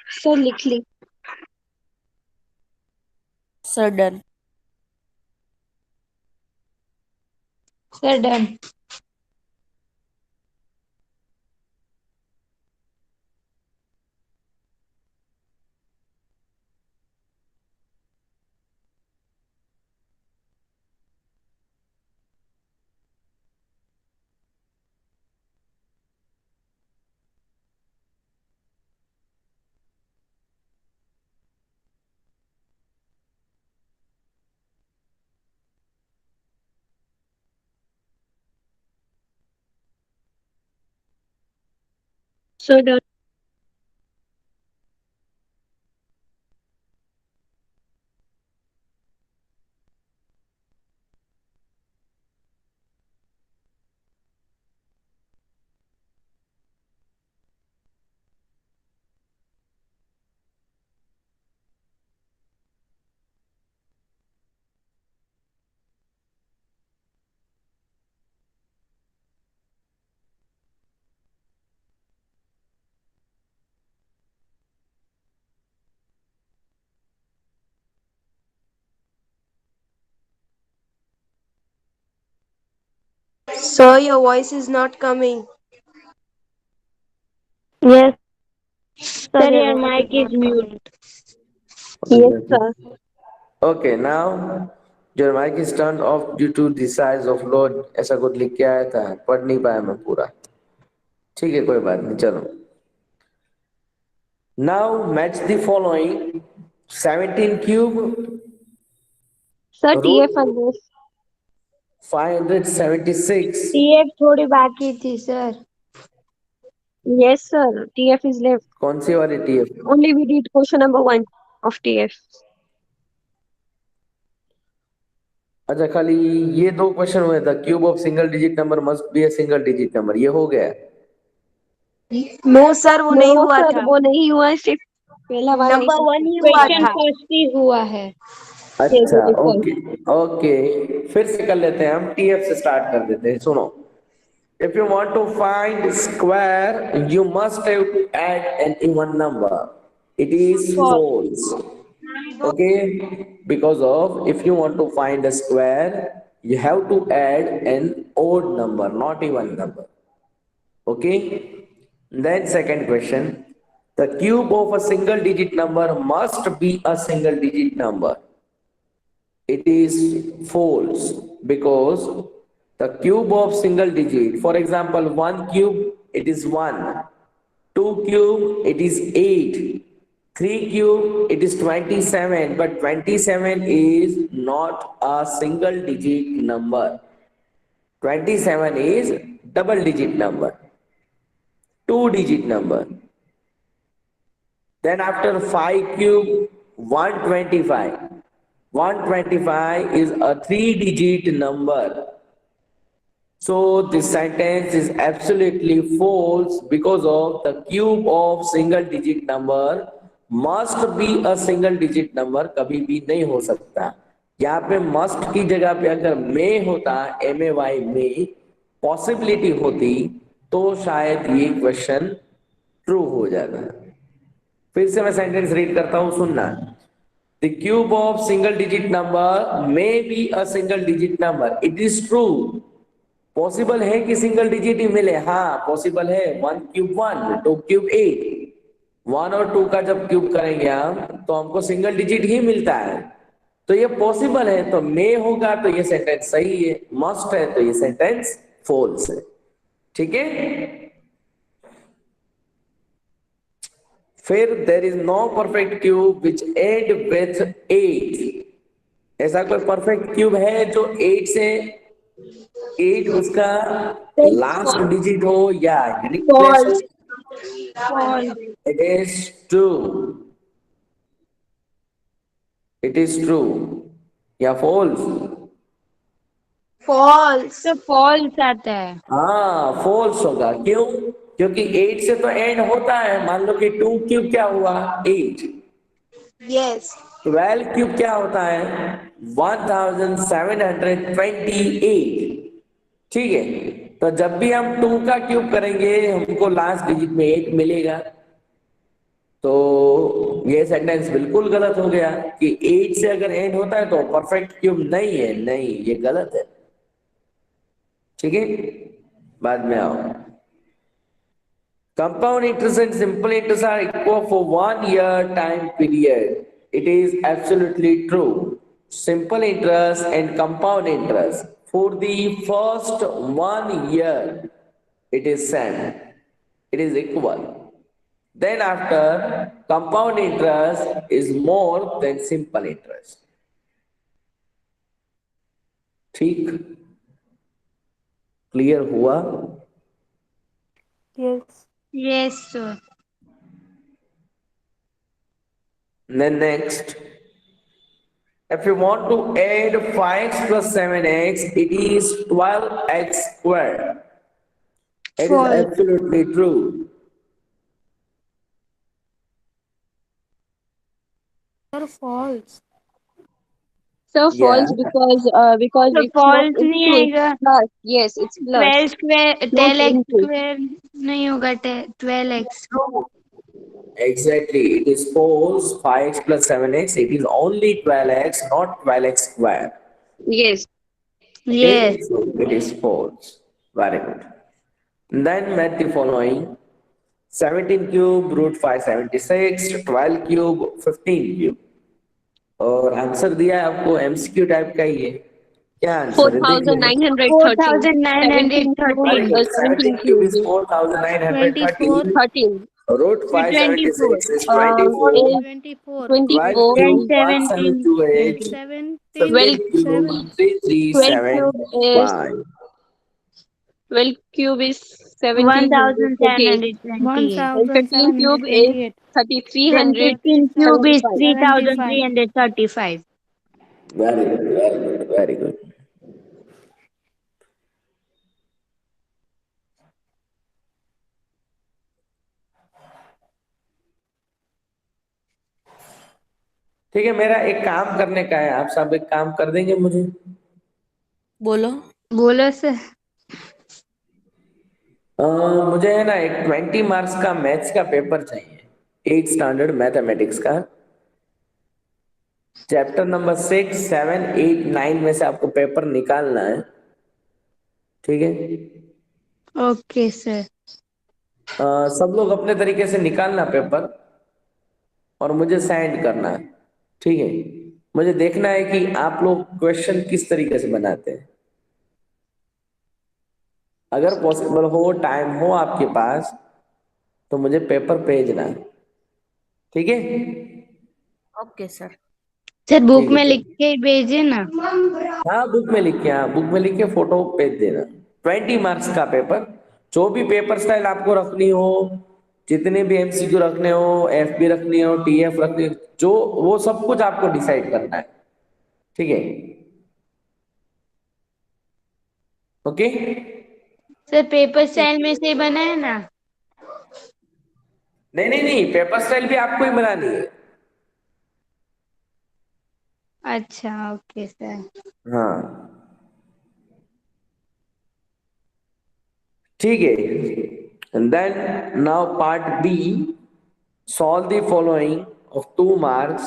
Sir लिख ली। Sir done. Sir done. Sir done. Sir, your voice is not coming. Yes, sir, Sir, your your voice is mic is not mute. coming. What Yes, exactly? sir. Okay, now your mic is turned off due to the size of load. ऐसा कुछ लिख के आया था, पढ़ नहीं पाया मैं पूरा। ठीक है, कोई बात नहीं, चलो। Now match the following: 17 cube sir TF root अंदर। 576। TF थोड़ी बाकी थी sir. Yes, sir. TF is left. कौन सी वाली TF? Only we did question number one of TF. अच्छा, खाली ये दो क्वेश्चन हुए था। Cube of single digit number must be a single digit number, ये हो गया। नो सर, वो नहीं No, हुआ sir, था। वो नहीं हुआ, सिर्फ पहला वाला ही नंबर 1 ही हुआ क्वेश्चन था। फर्स्ट ही हुआ है। Yes, अच्छा, it is false. Okay. Okay, फिर से कर लेते हैं, हम टीएफ से स्टार्ट कर देते हैं। सुनो, if you want to find square you must have to add an even number. It is false. Okay, because of if you want to find a square you have to add an odd number, not even number. Okay, then second question: the cube of a single digit number must be a single digit number. It is false, because the cube of single digit, for example, 1 cube it is 1, 2 cube it is 8, 3 cube it is 27, but 27 is not a single digit number. 27 is double digit number, two digit number. Then after 5 cube, 125. 125 is a three digit number. So this sentence is absolutely false, because of the cube of single digit number must be a single digit number, कभी भी नहीं हो सकता। यहाँ पे must की जगह पे अगर may होता, MAY में पॉसिबिलिटी होती, तो शायद ये क्वेश्चन ट्रू हो जाता। फिर से मैं सेंटेंस रीड करता हूं, सुनना। The cube of single digit number may be a single digit number, it is true. Possible है कि सिंगल डिजिट ही मिले, हाँ पॉसिबल है। 1 क्यूब 1, 2 क्यूब 8, 1 और 2 का जब क्यूब करेंगे हम तो हमको सिंगल डिजिट ही मिलता है, तो ये पॉसिबल है। तो मे होगा तो ये सेंटेंस सही है, मस्ट है तो ये सेंटेंस फॉल्स है। ठीक है, फिर there is no perfect cube which end with 8। ऐसा कोई परफेक्ट क्यूब है जो 8 से 8 उसका लास्ट डिजिट हो या यूनिक प्लेस हो? False. False. It is true, it is true या फॉल्स? फॉल्स। तो फॉल्स आता है। हाँ, फॉल्स होगा। क्यों? क्योंकि 8 से तो एंड होता है। मान लो कि 2 क्यूब क्या हुआ? 8। यस। 12 क्यूब क्या होता है? 1728। ठीक है, तो जब भी हम 2 का क्यूब करेंगे हमको लास्ट डिजिट में 8 मिलेगा। तो ये सेंटेंस बिल्कुल गलत हो गया कि 8 से अगर एंड होता है तो परफेक्ट क्यूब नहीं है, नहीं, ये गलत है। ठीक है, बाद में आओ। Compound interest and simple interest are equal for 1 year time period. It is absolutely true. Simple interest and compound interest for the first 1 year, it is same. It is equal. Then after, compound interest is more than simple interest. ठीक, clear हुआ? Yes. Yes, sir. Then next, if you want to add 5x plus 7x, it is 12x squared. It is False. absolutely true. Sir, false. So Yeah, false because तो it's not false नहीं into, it's आएगा। plus. Yes, it's plus, 12 square not 12 x into. Square नहीं होगा 12x। exactly. It is false. 5x plus 7x. It is only 12x, not 12x square. Yes. Okay, Yes. so it is false. Very good. Then met the following: 17 cube root 576, 12 cube 15 cube. और answer दिया है आपको, MCQ type का ही है। क्या answer है देख लेना। 4913. 17 cube, very 4913। Good. 17 17 cube cube is is 24. 4913. 13. Root फिर 24। 576 is 24. Is 24. 12 24. then cube 17 1728. 20। 12, 15 cube 17. 12 cube is 3375. 12 cube is 1728 1728 and 15 cube is 1728. then 15 cube is 3375. 75. 3335। Very good, very good, very good. ठीक है, मेरा एक काम करने का है, आप सब एक काम कर देंगे मुझे? बोलो। बोलो सर। मुझे है ना एक 20 मार्क्स का मैथ्स का पेपर चाहिए, 8 स्टैंडर्ड मैथमेटिक्स का। चैप्टर नंबर 6, 7, 8, 9 में से आपको पेपर निकालना है। ठीक है, ओके सर। सब लोग अपने तरीके से निकालना पेपर और मुझे सेंड करना है। ठीक है, मुझे देखना है कि आप लोग क्वेश्चन किस तरीके से बनाते हैं। अगर पॉसिबल हो, टाइम हो आपके पास, तो मुझे पेपर भेजना है। ठीक है, ओके सर। सर बुक ठीक है, में लिख चलिए। के भेजिए ना। हाँ, बुक में लिख के, हाँ बुक में लिख के फोटो भेज देना। 20 मार्क्स का पेपर, जो भी पेपर स्टाइल आपको रखनी हो, जितने भी एमसीक्यू रखने हो, एफबी रखनी हो, टीएफ रखनी हो, जो वो सब कुछ आपको डिसाइड करना है। ठीक है, ओके। सर पेपर स्टाइल में से ही बना है ना। नहीं नहीं नहीं, पेपर स्टाइल भी आपको ही बनानी है। अच्छा ओके सर। हाँ, ठीक है। And then now part B, solve the following of 2 marks.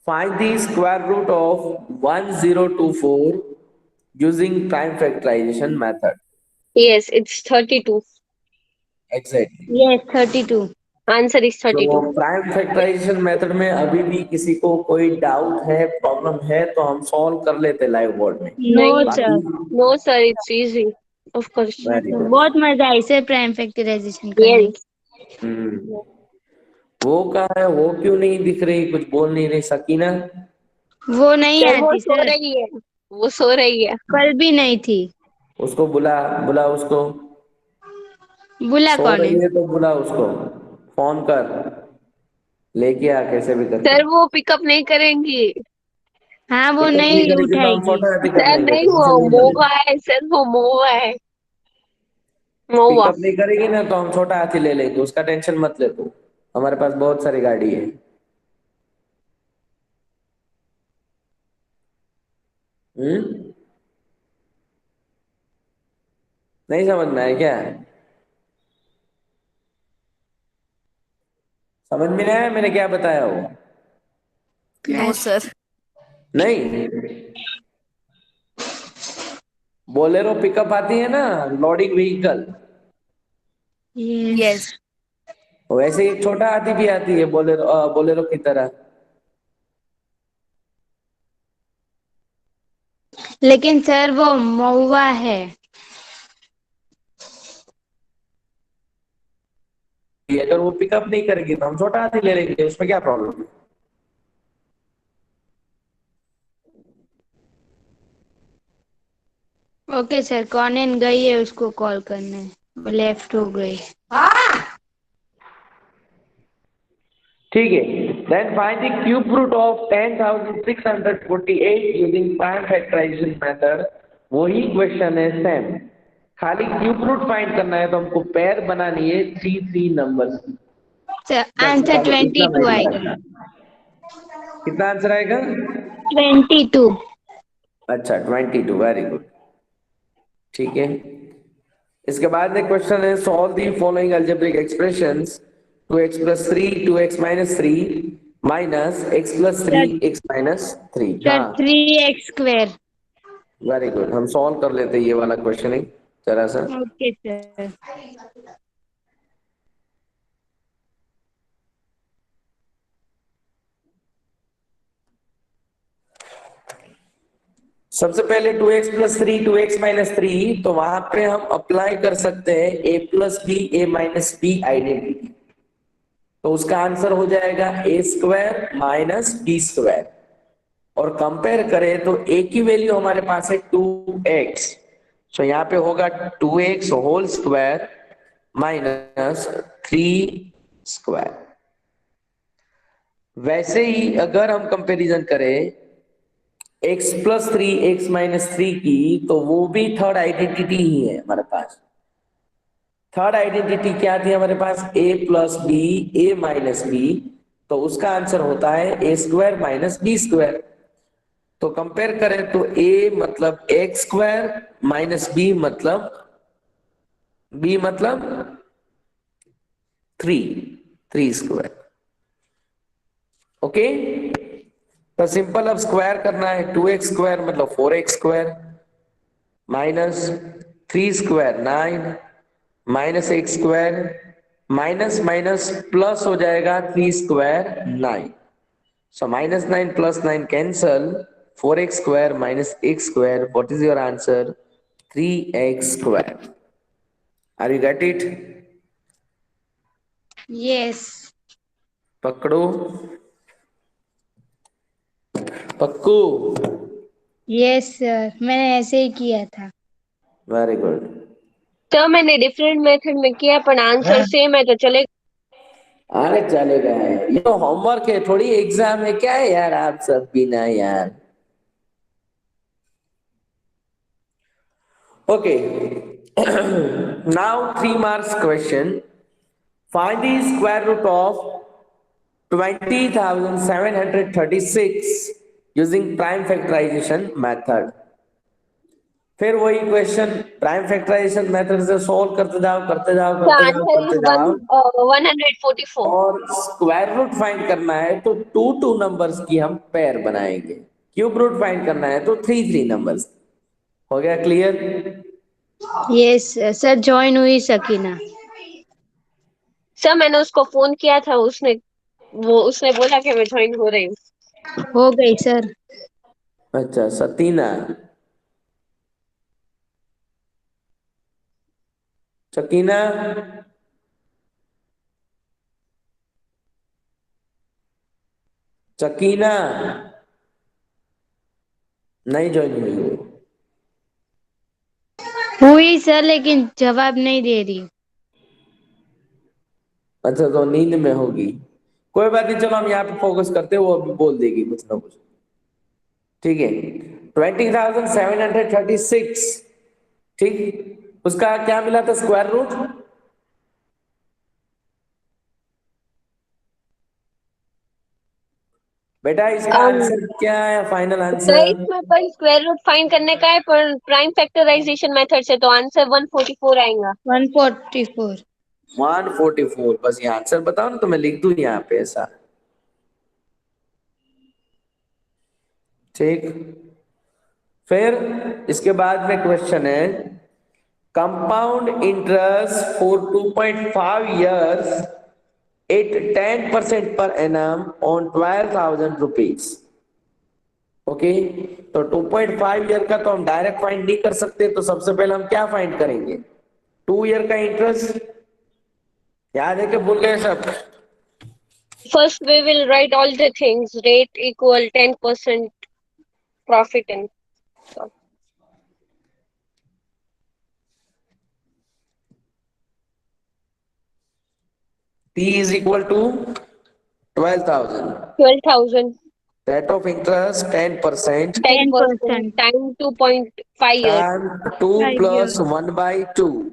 Find the square root of 1024 using prime factorization method. Yes, it's 32. Exactly. Yes 32। Answer is तो 32. प्राइम फैक्टराइजेशन मेथड में अभी भी किसी को कोई डाउट है, प्रॉब्लम है, तो हम सॉल्व कर लेते लाइव बोर्ड में। नो नहीं, बाकी sir. no sir, it's easy. Of course. Very good. बहुत मजा आई सर प्राइम फैक्टराइजेशन करने Yes. की। वो कहाँ है, वो क्यों नहीं दिख रही, कुछ बोल नहीं रही सकीना? वो नहीं सर वो आती सो सर। रही है, वो सो रही है। कल भी नहीं थी। उसको बुला, बुला उसको। बुला सो कौन है। रही है तो बुला उसको, फोन कर, लेके आ कैसे भी करके। सर वो पिकअप नहीं करेंगी। हाँ वो पिकअप नहीं नहीं करेगी तो हम उठाएगी। फोटो कर सर लेंगे, नहीं, वो टेंशन नहीं मोवा लेनी। है सर, वो मोवा है, मोवा। पिकअप नहीं करेगी ना तो हम छोटा हाथी ले लेंगे, उसका टेंशन मत ले तू, हमारे पास बहुत सारी गाड़ी है। हम्म, नहीं समझ में आया क्या? समझ में नहीं आया मैंने क्या बताया वो? No sir. नहीं, बोलेरो पिकअप आती है ना, लोडिंग व्हीकल, यस। वैसे ही छोटा हाथी भी आती है बोलेरो, बोलेरो की तरह। लेकिन सर वो महुआ है। अगर वो पिकअप नहीं करेगी तो हम छोटा हाथी ले लेंगे, उसमें क्या प्रॉब्लम है? ओके सर, कॉनेन गई है उसको कॉल करने, वो लेफ्ट हो गई। ठीक है, then find the cube root of 10,648 using prime factorization method. वही क्वेश्चन है सेम, खाली क्यूब रूट फाइंड करना है, तो हमको पेयर बनानी है 3 नंबर्स की। सर बस आंसर खाली इतना 22 माइंड आएगा। रखना। कितना आंसर आएगा? 22। अच्छा 22, वेरी गुड। ठीक है, इसके बाद में क्वेश्चन है solve the following algebraic expressions 2x + 3 2x - 3 minus x + 3 x - 3। Sir हाँ 3x²। वेरी गुड, हम सॉल्व कर लेते हैं ये वाला क्वेश्चन ही जरा सा। Okay sir. सबसे पहले 2x + 3 2x - 3, तो वहां पे हम अप्लाई कर सकते हैं a + b a - b identity, तो उसका आंसर हो जाएगा a² - b²। और कंपेयर करें तो a की वैल्यू हमारे पास है 2x, तो यहाँ पे होगा 2x होल स्क्वायर माइनस 3²। वैसे ही अगर हम कंपैरिजन करें x + 3 x - 3 की, तो वो भी थर्ड आइडेंटिटी ही है हमारे पास। थर्ड आइडेंटिटी क्या थी हमारे पास? a + b a - b, तो उसका आंसर होता है a² - b²। तो कंपेयर करें तो a मतलब x² - b मतलब 3 ओके। तो सिंपल अब स्क्वायर करना है, 2x² मतलब 4x² minus 3² 9 minus x² minus minus plus हो जाएगा 3² 9। So -9 + 9 cancel, 4x² - x². What is your answer? 3x². Are you get it? Yes. पकड़ो, पक्कू। यस सर, मैंने ऐसे ही किया था। Very good. तो मैंने डिफरेंट मेथड में किया पर आंसर सेम है तो चलेगा। अरे चलेगा, ये तो होमवर्क है, थोड़ी एग्जाम है। क्या है यार आप सब भी ना यार। Okay, now 3 marks question. Find the square root of 20,736 using prime factorization method. फिर वही क्वेश्चन प्राइम फैक्टराइजेशन मेथड से सॉल्व करते जाओ करते जाओ द करते जाओ आंसर करते इज जाओ, 144। और स्क्वायर रूट फाइंड करना है तो 2 नंबर्स की हम पेयर बनाएंगे। क्यूब रूट फाइंड करना है तो 3 नंबर्स। हो गया क्लियर? यस सर, ज्वाइन हुई सकीना। सर मैंने उसको फोन किया था, उसने बोला कि मैं ज्वाइन हो रही हूँ। हो गई सर। अच्छा सतीना, सकीना, सकीना नहीं ज्वाइन हुई वो। हुई सर, लेकिन जवाब नहीं दे रही। अच्छा तो नींद में होगी, कोई बात नहीं, चलो हम यहाँ पे फोकस करते हैं, वो अभी बोल देगी कुछ ना कुछ। ठीक है, 20,736, ठीक, उसका क्या मिला था स्क्वायर रूट? बेटा इसका आंसर क्या है, फाइनल गाइस आंसर? में पर स्क्वायर रूट फाइंड करने का है पर प्राइम फैक्टराइजेशन मेथड से, तो आंसर 144 आएगा। 144। 144। बस ये आंसर बताओ ना, तो मैं लिख दूं यहाँ पे ऐसा। ठीक, फिर इसके बाद में क्वेश्चन है, compound interest for 2.5 years at 10% per annum on 12,000 rupees। Okay, तो 2.5 ईयर का तो हम डायरेक्ट फाइंड नहीं कर सकते, तो सबसे पहले हम क्या फाइंड करेंगे? 2 ईयर का इंटरेस्ट। याद है कि भूल गए सब? First, we will write all the things. Rate equal 10% profit and so. P is equal to 12,000, 12,000, rate of interest 10%, 10% 10%. time 2.5 years. and 2 5 plus years. 1 by 2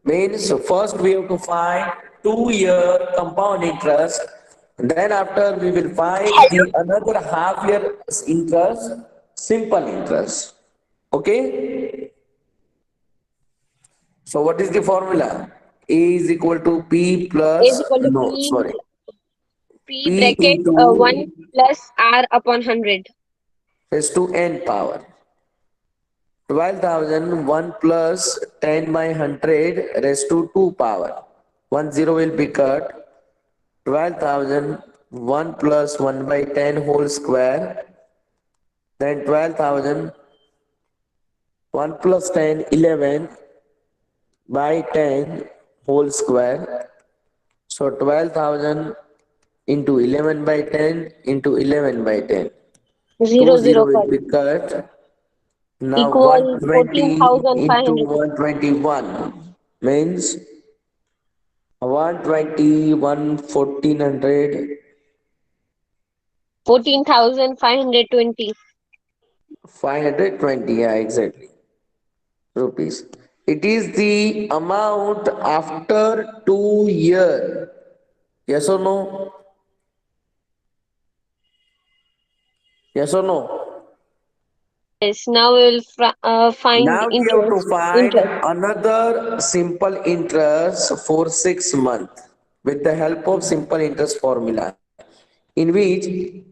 means first we have to find 2 year compound interest, then after we will find the another half year interest, simple interest. Okay, so what is the formula? A is equal to P A is plus, equal to no sorry, P P bracket into 1 plus R upon 100. raised to n power. 12,000 1 plus 10 by 100 raised to 2 power. 1 0 will be cut. 12,000 1 plus 1 by 10 whole square. Then 12,000 1 plus 10 11 by 10 whole square. So 12,000 into 11 by 10 into 11 by 10. 2 0 0 0 will cut. be cut. Now Equal 120 into 14,500. 121 means 120, 1400, 14,520. 520, yeah, exactly, rupees. It is the amount after 2 year. Yes or no? Yes or no? Yes, now we will find Now we have to interest. find Interest. another simple interest for 6 months with the help of simple interest formula, in which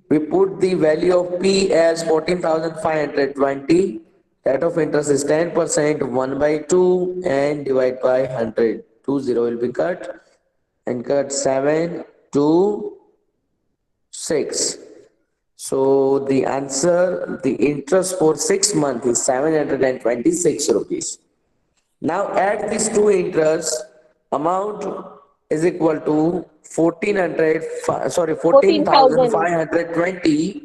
we put the value of P as 14,520. Rate of interest is 10%, 1 by 2, and divide by 100. 2 0 will be cut, and cut 7 to 6. So the answer, the interest for 6 months is 726 rupees. Now add these two interests, amount is equal to 14,000. 14,520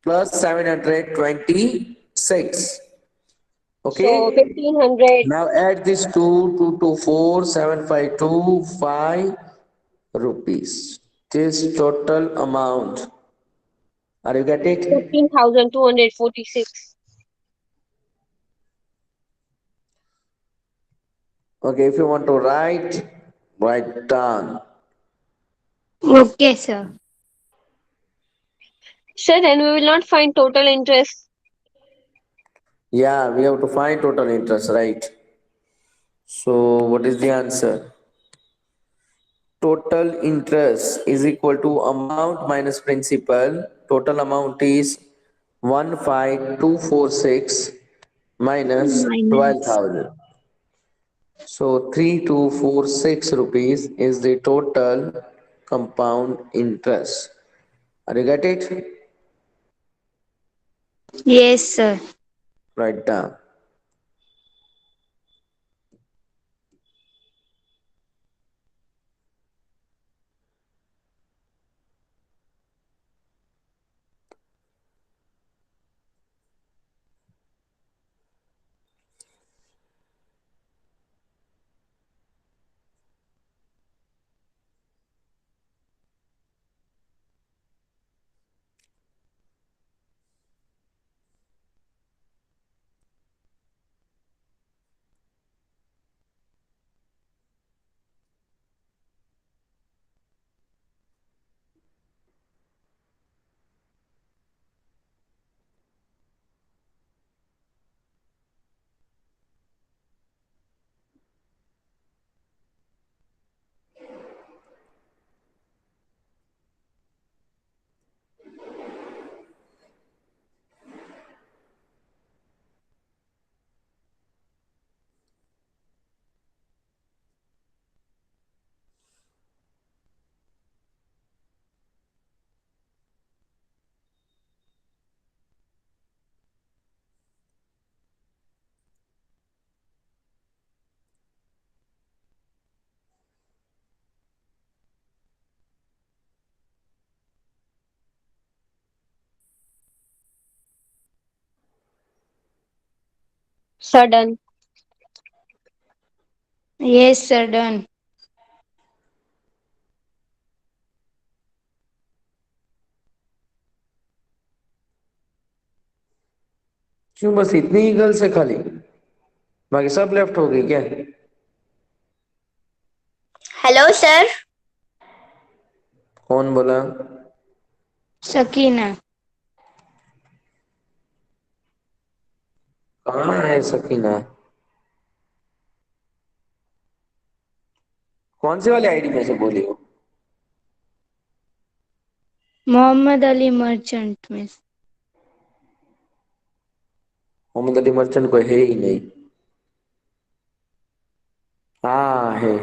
plus 726. So Okay. 1,500. Now add these two, 752 rupees. This total amount. Are you get it? 15,246. Okay, if you want to write down. Okay, sir. Sir, then we will not find total interest. Yeah, we have to find total interest, right? So what is the answer? Total interest is equal to amount minus principal. Total amount is 15246 minus Minus. 12,000. So 3246 rupees is the total compound interest. Are you get it? Yes, sir. Write down. Sudden. Yes, sir, done. क्यों बस इतनी ही girls है खाली? बाकी सब left हो गई क्या? Hello sir. कौन बोला? सकीना। कहाँ है सकीना? कौन सी वाली आईडी में से बोली हो? मोहम्मद अली मर्चेंट में। मोहम्मद अली मर्चेंट कोई है ही नहीं। हाँ है।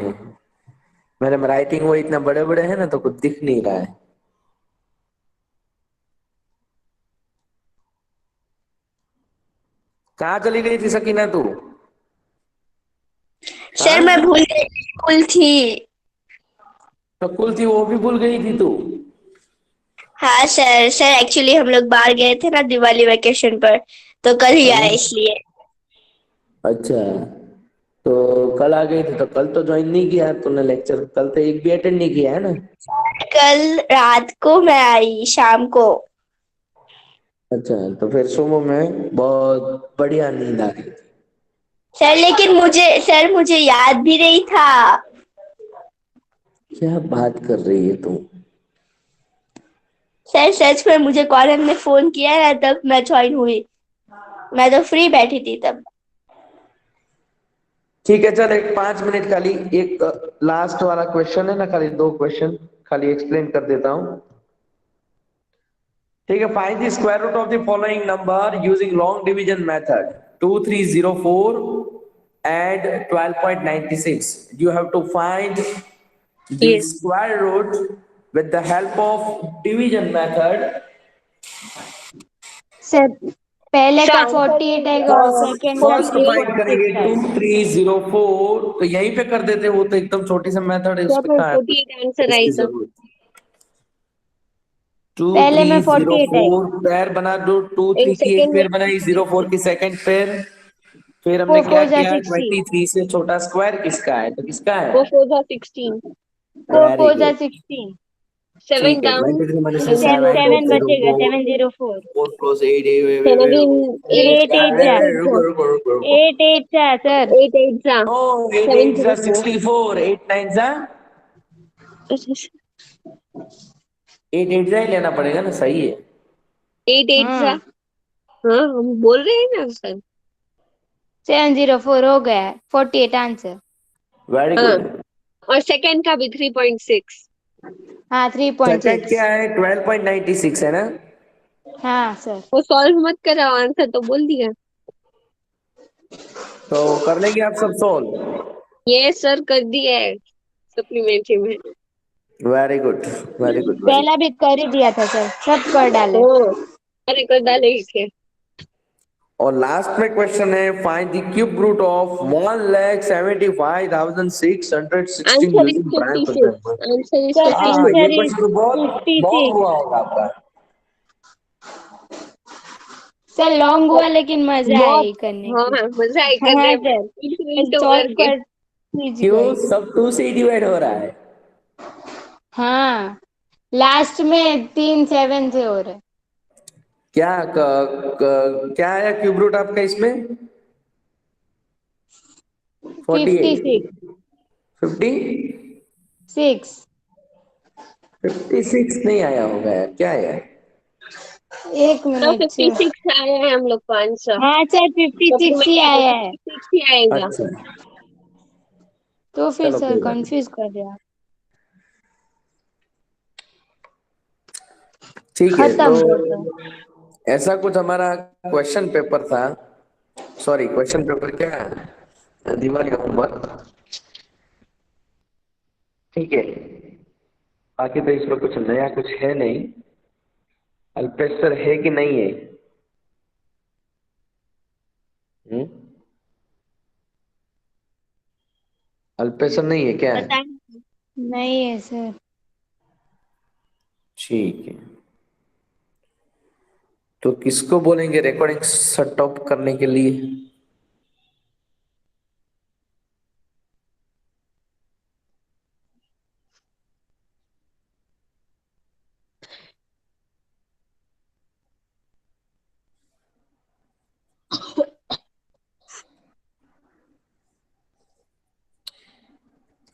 मेरे में राइटिंग वो इतना बड़े बड़े हैं ना तो कुछ दिख नहीं रहा है। कहाँ चली गई थी सकीना तू? सर मैं हाँ? भूल गई, बिल्कुल थी। तो कुल थी वो भी भूल गई थी तू? हाँ सर, सर एक्चुअली हम लोग बाहर गए थे ना दिवाली वेकेशन पर, तो कल ही आए हाँ? इसलिए। अच्छा, तो कल आ गई थी तो कल तो ज्वाइन नहीं किया तूने लेक्चर? कल तो एक भी अटेंड नहीं किया है ना? कल रात को मैं आई, शाम को। अच्छा, तो फिर सुबह में बहुत बढ़िया नींद आ रही थी। सर लेकिन मुझे याद भी नहीं था। क्या बात कर रही है तू? सर सच में मुझे कॉलेज ने फोन किया ना तब मैं ज्वाइन हुई। मैं तो फ्री बैठी थी तब। ठीक है, चल एक 5 मिनट खाली एक लास्ट वाला क्वेश्चन है ना, खाली 2 क्वेश्चन खाली एक्सप्लेन कर देता हूँ। ठीक है, find the square root of the following number using long division method 2304 and 12.96. You have to find the Yes. square root with the help of division method. Sir पहले So का answer 48 is आएगा और second का first find 3.6 करेंगे है। 2304, तो यहीं पे कर देते, वो तो एकदम छोटी सा मेथड है, तो उसपे फिर कहाँ 48 आंसर इसकी आएगा। जरूरत? टू पहले थ्री में जीरो 48 फोर आएगा। पैर बना दो, टू इन थ्री की एक सेकंड में पैर बनाई, 04 की सेकंड पैर। फिर हमने 4 क्या 4 जा किया? 60। 23 से छोटा स्क्वायर किसका है, तो किसका है? 4 4 जा 16। 4 वेरी 4 जा गुड। 16। 7 ठीक है, डाउन 23 माइनस and then 7, 7 बचेगा 804, 704। 4 प्लस 8, 10 again 8 8 8 जा 8 जा रुको रुको रुको। 8 8 जा सर। 8 8 जा ओ 8 8 जा 704। 64, 8 9 जा 8 8 जा ही लेना पड़ेगा ना, सही है। 8 8 जा। हाँ हाँ हम बोल रहे हैं ना सर। 704 हो गया 48 आंसर। वेरी हाँ गुड। और सेकंड का भी 3.6। हाँ सेकंड 3.6। क्या है? 12.96 है ना? हाँ सर। वो सॉल्व मत कराओ, आंसर तो बोल दिया। तो कर लेंगे आप सब सोल्व? ये सर कर दिया है सप्लीमेंट्री में। Very good, very good, very पहला भी कर ही दिया था सर, सब कर डाले। हाँ अरे कर डाले ही थे। और लास्ट में क्वेश्चन है, find the cube root of 1,75,616 answer is using prime 56। Function. Answer is sir हाँ, ये आंसर 56। इज क्वेश्चन तो बहुत लॉन्ग 56। हुआ होगा आपका। सर लॉन्ग हुआ लेकिन मजा बहुत। आई करने हाँ की। हाँ मजा आई कर हाँ रहे सर मिनटों सॉल्व करके। कर कीजिए क्यों? गई। सब 2 से डिवाइड हो रहा है? हाँ लास्ट में 3 7 से हो रहे। क्या क्या आया क्यूब रूट आपका इसमें? 56 48, 50, 6। 56 नहीं आया होगा यार, क्या है? एक तो मिनट सर। 56 आया है हम लोग को आंसर। हाँ सर 56 ही सप्लीमेंट्री में आया है। 56 ही आएगा। अच्छा, तो फिर चलो सर कोई बात नहीं। कंफ्यूज कर दिया। ठीक है, तो खत्म कर दो। ऐसा कुछ हमारा क्वेश्चन पेपर था। सॉरी, क्वेश्चन पेपर क्या है, दिवाली होमवर्क। ठीक है, बाकी तो इसमें कुछ नया कुछ है नहीं। अल्पेश सर है कि नहीं है? हम्म? अल्पेश सर नहीं है क्या? पता है। नहीं है सर। ठीक है, तो किसको बोलेंगे रिकॉर्डिंग सेट अप करने के लिए?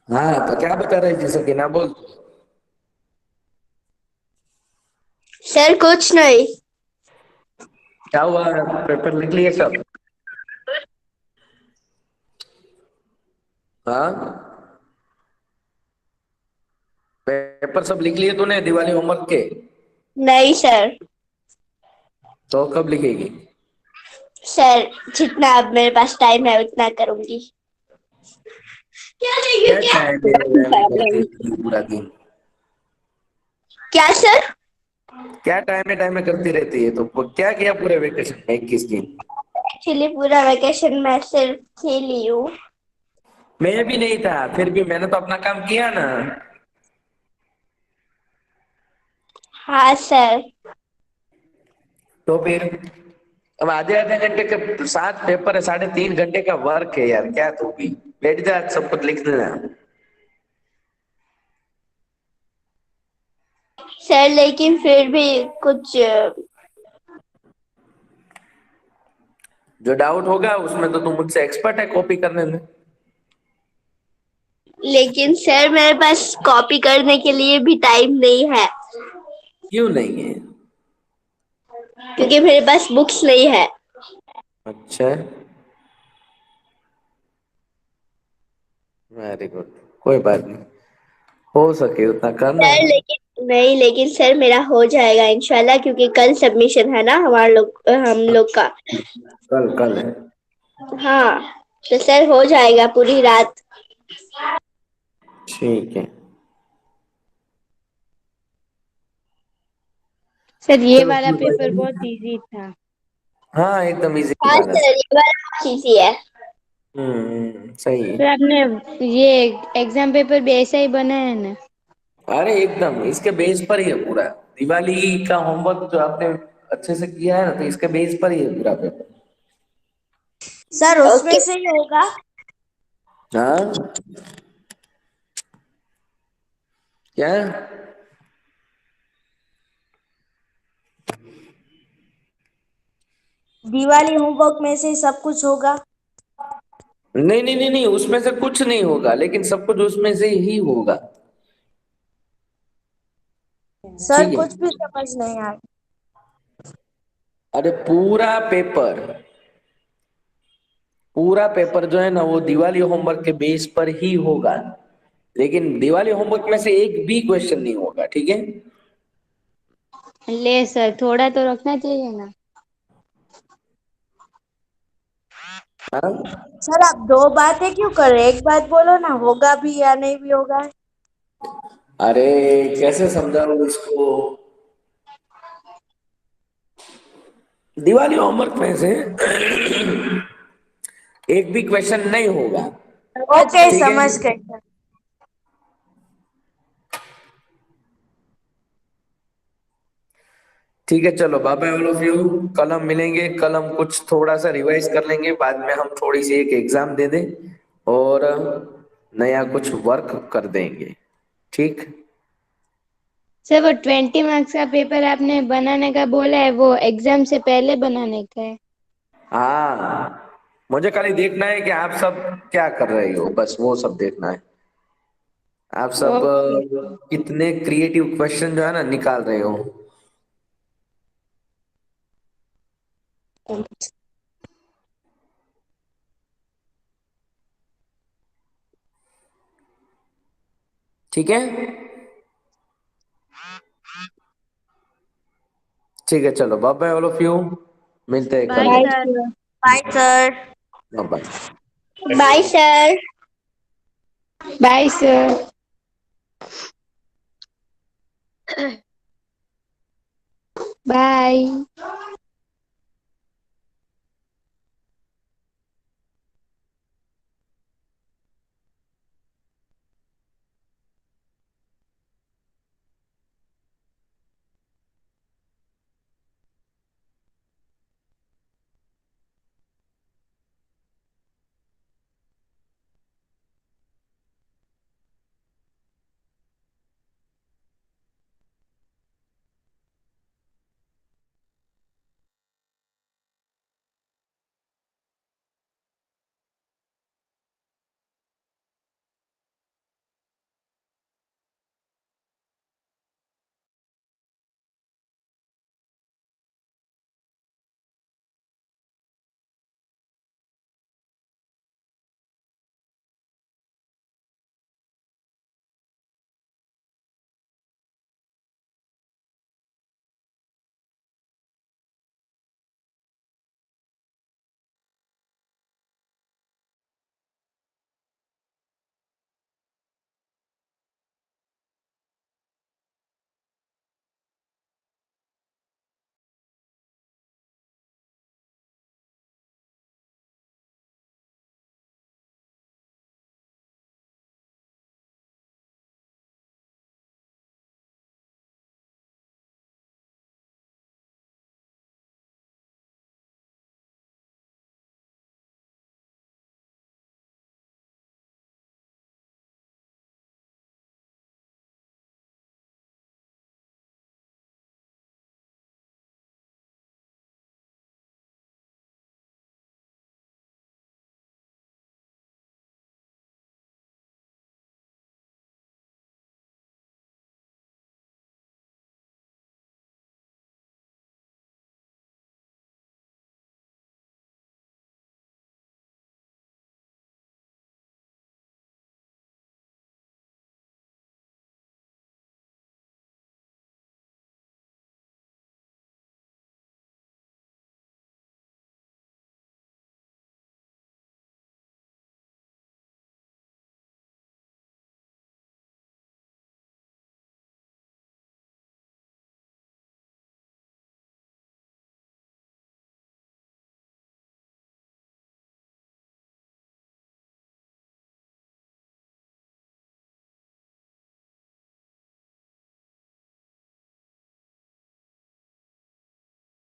हाँ तो क्या बता रही थी सकीना, बोल। सर कुछ नहीं। क्या हुआ, पेपर लिख लिए सब? हाँ, पेपर सब लिख लिए तूने दिवाली होमवर्क के? नहीं सर। तो कब लिखेगी? सर जितना अब मेरे पास टाइम है उतना करूंगी। क्या टाइम में करती प्रॉब्लम। रहती है पूरा दिन? क्या सर? क्या टाइम में करती रहती है? तो क्या किया पूरे वेकेशन में 21 दिन? एक्चुअली पूरा वेकेशन मैं सिर्फ खेली हूँ। मैं भी नहीं था, फिर भी मैंने तो अपना काम किया ना। हाँ सर। तो फिर अब आधे आधे घंटे के 7 पेपर है, 3.5 घंटे का वर्क है यार, क्या तू भी बैठ जा सब कुछ लिख देना। सर लेकिन फिर भी कुछ जो डाउट होगा उसमें तो तू मुझसे एक्सपर्ट है कॉपी करने में। लेकिन सर मेरे पास कॉपी करने के लिए भी टाइम नहीं है क्यों नहीं है? क्योंकि मेरे पास बुक्स नहीं है। अच्छा, वेरी गुड, कोई बात नहीं, हो सके उतना करना। सर लेकिन नहीं, लेकिन सर मेरा हो जाएगा इंशाल्लाह क्योंकि कल सबमिशन है ना हम लोग का। कल कल है? हाँ, तो सर हो जाएगा पूरी रात। ठीक है, सर ये चलो वाला कोई बात पेपर बहुत नहीं। इजी था। हाँ एकदम इजी हाँ था ना। सर ये वाला इजी है। सही है। सर आपने ये एग्जाम पेपर भी ऐसा ही बनाया है ना? अरे एकदम इसके बेस पर ही है पूरा। दिवाली का होमवर्क जो आपने अच्छे से किया है ना, तो इसके बेस पर ही है पूरा पेपर। सर उसमें से ही होगा। हाँ, क्या? दिवाली होमवर्क में से सब कुछ होगा। नहीं नहीं नहीं नहीं, उसमें से कुछ नहीं होगा, लेकिन सब कुछ उसमें से ही होगा। सर ठीक है। कुछ भी समझ नहीं आया। अरे पूरा पेपर जो है ना वो दिवाली होमवर्क के बेस पर ही होगा, लेकिन दिवाली होमवर्क में से एक भी क्वेश्चन नहीं होगा, ठीक है? ले सर, थोड़ा तो रखना चाहिए ना। हाँ। सर आप दो बातें क्यों कर रहे हैं? एक बात बोलो ना, होगा भी या नहीं भी होगा। अरे कैसे समझाऊं इसको? दिवाली होमवर्क में से एक भी क्वेश्चन नहीं होगा, ओके ठीक है? समझ गए सर। ठीक है, चलो bye bye all of you. कल हम मिलेंगे, कल हम कुछ थोड़ा सा रिवाइज कर लेंगे, बाद में हम थोड़ी सी एक एग्जाम दे दें और नया कुछ वर्क कर देंगे, ठीक? सर वो 20 मार्क्स का पेपर आपने बनाने का बोला है, वो एग्जाम से पहले बनाने का है? हाँ, मुझे खाली देखना है कि आप सब क्या कर रहे हो, बस वो सब देखना है। आप सब ओके। कितने क्रिएटिव क्वेश्चन जो है ना निकाल रहे हो। ठीक है, ठीक है, चलो bye bye all of you, मिलते हैं कल। Bye bye sir. Sir. Bye sir. Bye. Bye sir. Bye sir. Bye.